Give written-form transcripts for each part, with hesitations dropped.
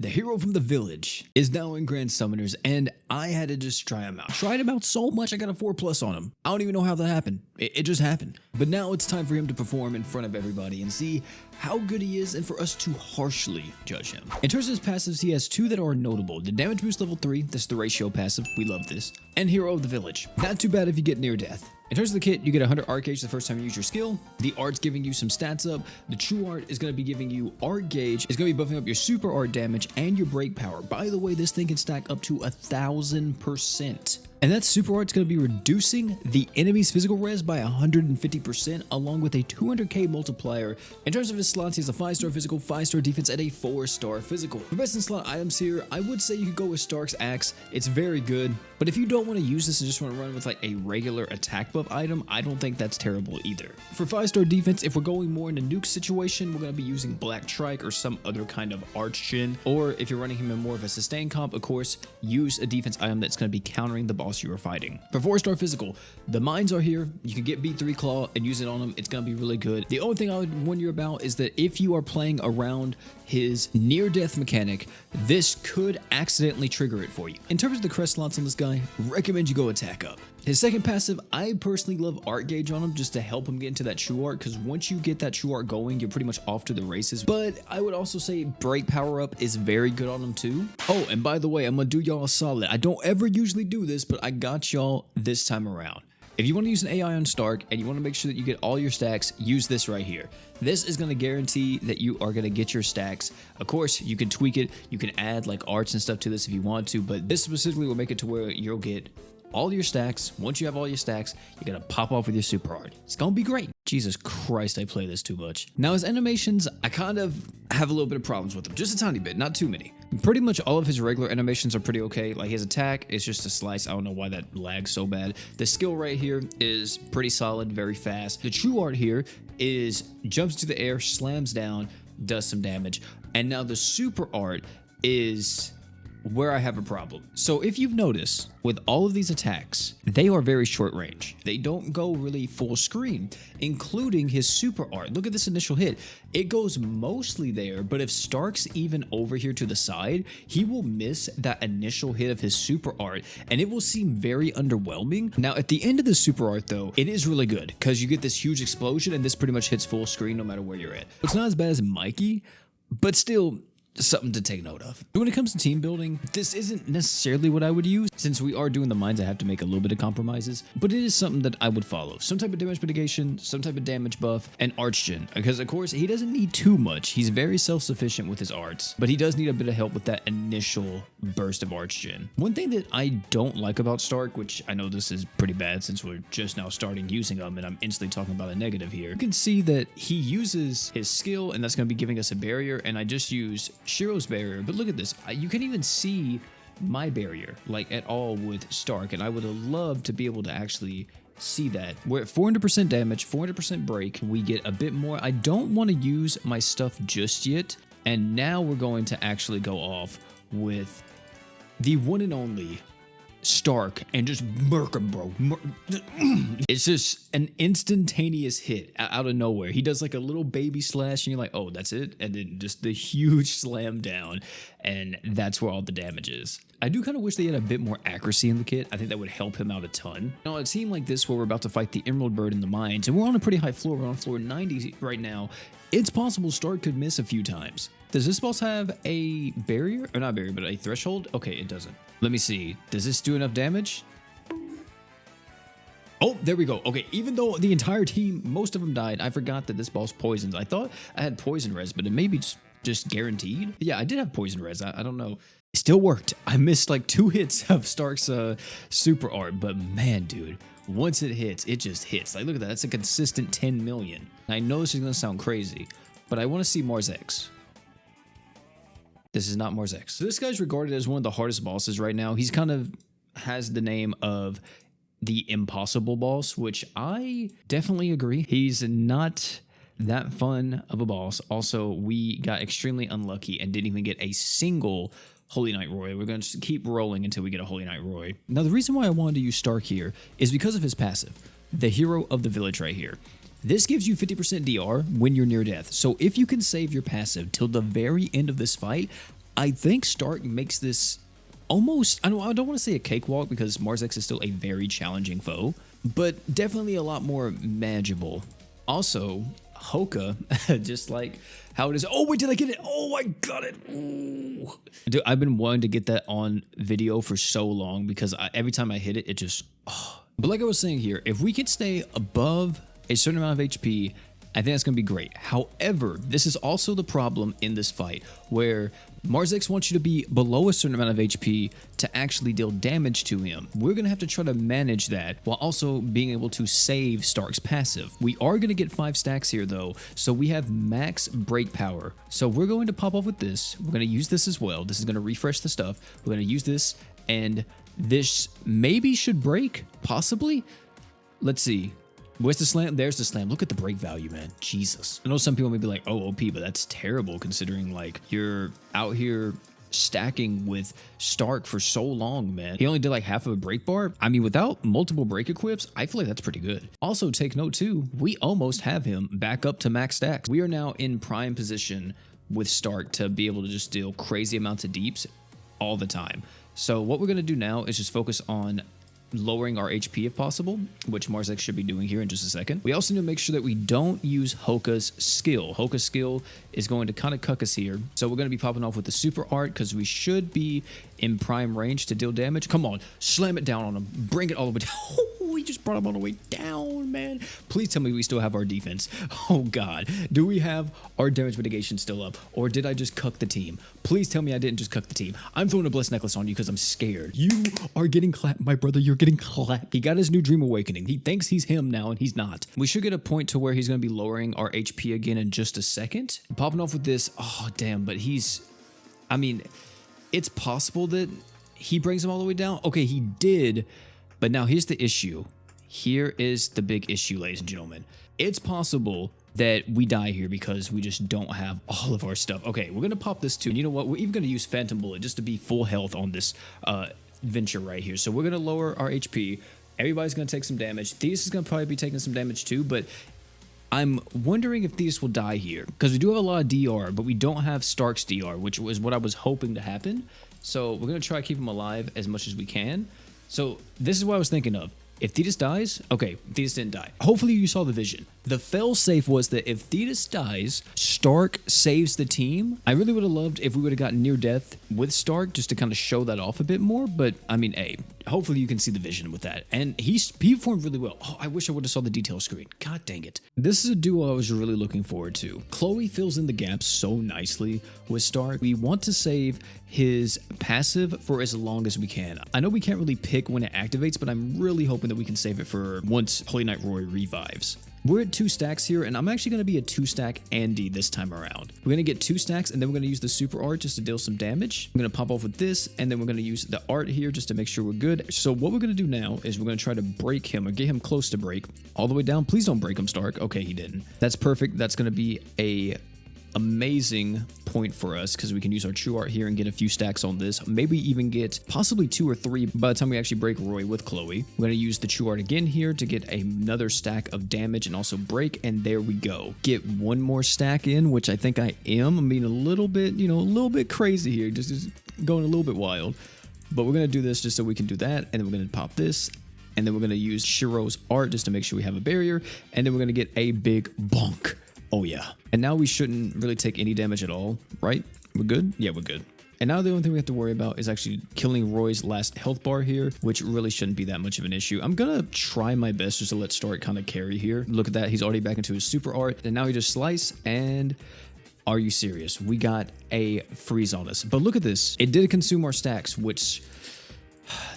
The hero from the village is now in Grand Summoners, and I had to just try him out. Tried him out so much, I got a 4+ on him. I don't even know how that happened. It just happened. But now it's time for him to perform in front of everybody and see how good he is and for us to harshly judge him. In terms of his passives, he has two that are notable. The damage boost level 3, this is the ratio passive, we love this. And Hero of the Village. Not too bad if you get near death. In terms of the kit, you get 100 art gauge the first time you use your skill. The art's giving you some stats up. The true art is going to be giving you art gauge. It's going to be buffing up your super art damage and your break power. By the way, this thing can stack up to 1,000%. And that super art's going to be reducing the enemy's physical res by 150% along with a 200k multiplier. In terms of his slots, he has a 5-star physical, 5-star defense, and a 4-star physical. For best in slot items here, I would say you could go with Stark's Axe. It's very good. But if you don't want to use this and just want to run with like a regular attack buff item, I don't think that's terrible either. For 5-star defense, if we're going more in a nuke situation, we're going to be using Black Trike or some other kind of Archgen. Or if you're running him in more of a sustain comp, of course, use a defense item that's going to be countering the boss you are fighting. For 4-star physical, the mines are here. You can get B3 Claw and use it on him. It's going to be really good. The only thing I would warn you about is that if you are playing around his near-death mechanic, this could accidentally trigger it for you. In terms of the crest slots on this guy, recommend you go attack up. His second passive, I personally love art gauge on him just to help him get into that true art, because once you get that true art going, you're pretty much off to the races. But I would also say break power up is very good on him too. Oh, and by the way, I'm gonna do y'all a solid. I don't ever usually do this, but I got y'all this time around. If you want to use an AI on Stark and you want to make sure that you get all your stacks, use this right here. This is going to guarantee that you are going to get your stacks. Of course, you can tweak it. You can add like arts and stuff to this if you want to, but this specifically will make it to where you'll get all your stacks. Once you have all your stacks, you're going to pop off with your super art. It's going to be great. Jesus Christ, I play this too much. Now, his animations, I kind of have a little bit of problems with them. Just a tiny bit, not too many. Pretty much all of his regular animations are pretty okay. Like his attack is just a slice. I don't know why that lags so bad. The skill right here is pretty solid, very fast. The true art here is jumps to the air, slams down, does some damage. And now the super art is where I have a problem. So if you've noticed, with all of these attacks, they are very short range. They don't go really full screen, including his super art. Look at this initial hit. It goes mostly there, but if Stark's even over here to the side, he will miss that initial hit of his super art, and it will seem very underwhelming. Now, at the end of the super art, though, it is really good, because you get this huge explosion, and this pretty much hits full screen no matter where you're at. It's not as bad as Mikey, but still something to take note of. When it comes to team building, this isn't necessarily what I would use. Since we are doing the mines, I have to make a little bit of compromises, but it is something that I would follow. Some type of damage mitigation, some type of damage buff, and Archgen, because of course he doesn't need too much. He's very self-sufficient with his arts, but he does need a bit of help with that initial burst of Archgen. One thing that I don't like about Stark, which I know this is pretty bad since we're just now starting using him and I'm instantly talking about a negative here, you can see that he uses his skill and that's going to be giving us a barrier, and I just used Shiro's barrier, but look at this. You can't even see my barrier like at all with Stark, and I would have loved to be able to actually see that. We're at 400% damage, 400% break. We get a bit more. I don't want to use my stuff just yet, and now we're going to actually go off with the one and only Stark and just murk him, bro. It's just an instantaneous hit out of nowhere. He does like a little baby slash and you're like, oh, that's it. And then just the huge slam down, and that's where all the damage is. I do kind of wish they had a bit more accuracy in the kit. I think that would help him out a ton. Now, it seemed like this where we're about to fight the Emerald Bird in the mines, and we're on a pretty high floor. We're on floor 90 right now. It's possible Stark could miss a few times. Does this boss have a barrier? Or not barrier, but a threshold? Okay, it doesn't. Let me see. Does this do enough damage? Oh, there we go. Okay, even though the entire team, most of them died, I forgot that this boss poisons. I thought I had poison res, but it may be just guaranteed. Yeah, I did have poison res. I don't know. It still worked. I missed like 2 hits of Stark's super art, but man, dude, once it hits, it just hits. Like, look at that. That's a consistent 10 million. I know this is going to sound crazy, but I want to see Marzex. This is not Marzex. So this guy's regarded as one of the hardest bosses right now. He's kind of has the name of the impossible boss, which I definitely agree. He's not that fun of a boss. Also, we got extremely unlucky and didn't even get a single Holy Knight Roy. We're going to keep rolling until we get a Holy Knight Roy. Now, the reason why I wanted to use Stark here is because of his passive, the Hero of the Village right here. This gives you 50% DR when you're near death. So if you can save your passive till the very end of this fight, I think Stark makes this almost, I don't want to say a cakewalk because Marzex is still a very challenging foe, but definitely a lot more manageable. Also, Hoka, just like how it is. Oh, wait, did I get it? Oh, I got it. Ooh. Dude, I've been wanting to get that on video for so long because every time I hit it, it just, oh. But like I was saying here, if we can stay above a certain amount of HP, I think that's going to be great. However, this is also the problem in this fight where Marzex wants you to be below a certain amount of HP to actually deal damage to him. We're going to have to try to manage that while also being able to save Stark's passive. We are going to get 5 stacks here though, so we have max break power. So we're going to pop off with this. We're going to use this as well. This is going to refresh the stuff. We're going to use this, and this maybe should break, possibly. Let's see. Where's the slam? There's the slam. Look at the break value, man. Jesus. I know some people may be like, oh, OP, but that's terrible considering like you're out here stacking with Stark for so long, man. He only did like half of a break bar. I mean, without multiple break equips, I feel like that's pretty good. Also, take note too, we almost have him back up to max stacks. We are now in prime position with Stark to be able to just deal crazy amounts of deeps all the time. So what we're going to do now is just focus on lowering our HP if possible, which Marzex should be doing here in just a second. We also need to make sure that we don't use Hoka's skill. Hoka's skill is going to kind of cuck us here. So we're going to be popping off with the super art because we should be in prime range to deal damage. Come on, slam it down on him. Bring it all the way down. We just brought him all the way down, man. Please tell me we still have our defense. Oh God, do we have our damage mitigation still up? Or did I just cuck the team? Please tell me I didn't just cuck the team. I'm throwing a blessed necklace on you because I'm scared. You are getting clapped, my brother. You're getting clapped. He got his new dream awakening. He thinks he's him now and he's not. We should get a point to where he's going to be lowering our HP again in just a second. Popping off with this. Oh, damn. But I mean, it's possible that he brings him all the way down. Okay, he did. But now here's the issue. Here is the big issue, ladies and gentlemen. It's possible that we die here because we just don't have all of our stuff. Okay, we're going to pop this too. And you know what? We're even going to use Phantom Bullet just to be full health on this venture right here. So we're going to lower our HP. Everybody's going to take some damage. Theus is going to probably be taking some damage too, but I'm wondering if Theus will die here because we do have a lot of DR, but we don't have Stark's DR, which was what I was hoping to happen. So we're going to try to keep him alive as much as we can. So this is what I was thinking of. If Thetis dies, okay, Thetis didn't die. Hopefully you saw the vision. The fail-safe was that if Thetis dies, Stark saves the team. I really would have loved if we would have gotten near death with Stark just to kind of show that off a bit more. But I mean, hey, hopefully you can see the vision with that. And he performed really well. Oh, I wish I would have saw the detail screen. God dang it. This is a duo I was really looking forward to. Chloe fills in the gaps so nicely with Stark. We want to save his passive for as long as we can. I know we can't really pick when it activates, but I'm really hoping that we can save it for once Holy Knight Roy revives. We're at 2 stacks here, and I'm actually going to be a 2-stack Andy this time around. We're going to get 2 stacks, and then we're going to use the super art just to deal some damage. I'm going to pop off with this, and then we're going to use the art here just to make sure we're good. So what we're going to do now is we're going to try to break him or get him close to break all the way down. Please don't break him, Stark. Okay, he didn't. That's perfect. That's going to be a amazing point for us because we can use our true art here and get a few stacks on this, maybe even get possibly 2 or 3 by the time we actually break Roy with Chloe. We're going to use the true art again here to get another stack of damage and also break, and there we go. Get 1 more stack in, which I think I am. I'm being a little bit, a little bit crazy here, just going a little bit wild, but we're going to do this just so we can do that, and then we're going to pop this, and then we're going to use Shiro's art just to make sure we have a barrier, and then we're going to get a big bonk. Oh yeah. And now we shouldn't really take any damage at all, right? We're good? Yeah, we're good. And now the only thing we have to worry about is actually killing Roy's last health bar here, which really shouldn't be that much of an issue. I'm gonna try my best just to let Stark kind of carry here. Look at that, he's already back into his super art, and now he just slice, and are you serious? We got a freeze on us. But look at this, it did consume our stacks, which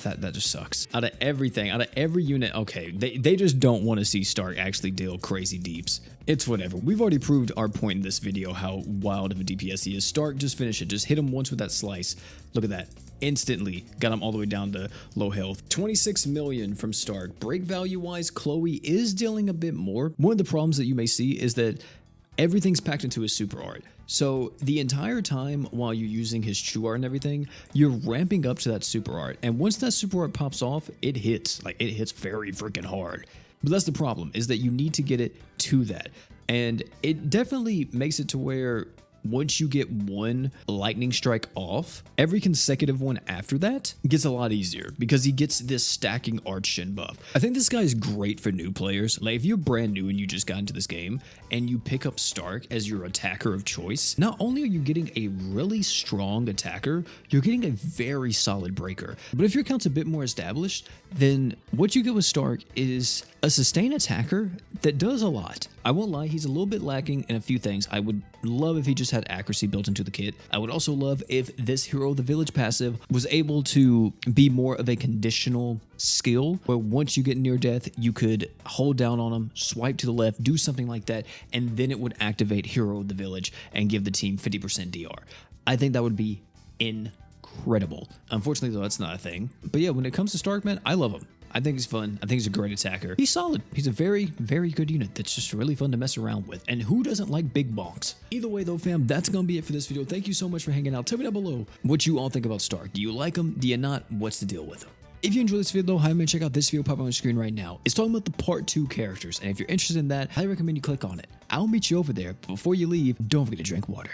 that just sucks. Out of everything, out of every unit, okay, they just don't want to see Stark actually deal crazy deeps. It's whatever. We've already proved our point in this video how wild of a DPS he is. Stark, just finish it. Just hit him once with that slice. Look at that. Instantly got him all the way down to low health. 26 million from Stark. Break value wise, Chloe is dealing a bit more. One of the problems that you may see is that everything's packed into his super art. So the entire time while you're using his true art and everything, you're ramping up to that super art. And once that super art pops off, it hits. Like, it hits very freaking hard. But that's the problem, is that you need to get it to that. And it definitely makes it to where once you get one lightning strike off, every consecutive one after that gets a lot easier because he gets this stacking arch shin buff. I think this guy is great for new players. Like if you're brand new and you just got into this game and you pick up Stark as your attacker of choice, not only are you getting a really strong attacker, you're getting a very solid breaker. But if your account's a bit more established, then what you get with Stark is a sustained attacker that does a lot. I won't lie, he's a little bit lacking in a few things. I would love if he just had accuracy built into the kit. I would also love if this Hero of the Village passive was able to be more of a conditional skill, where once you get near death, you could hold down on him, swipe to the left, do something like that, and then it would activate Hero of the Village and give the team 50% DR. I think that would be incredible. Unfortunately, though, that's not a thing. But yeah, when it comes to Stark, man, I love him. I think he's fun. I think he's a great attacker. He's solid. He's a very, very good unit that's just really fun to mess around with. And who doesn't like big bonks? Either way though, fam, that's gonna be it for this video. Thank you so much for hanging out. Tell me down below what you all think about Stark. Do you like him? Do you not? What's the deal with him? If you enjoyed this video though, highly recommend check out this video popping on the screen right now. It's talking about the part 2 characters. And if you're interested in that, highly recommend you click on it. I'll meet you over there. But before you leave, don't forget to drink water.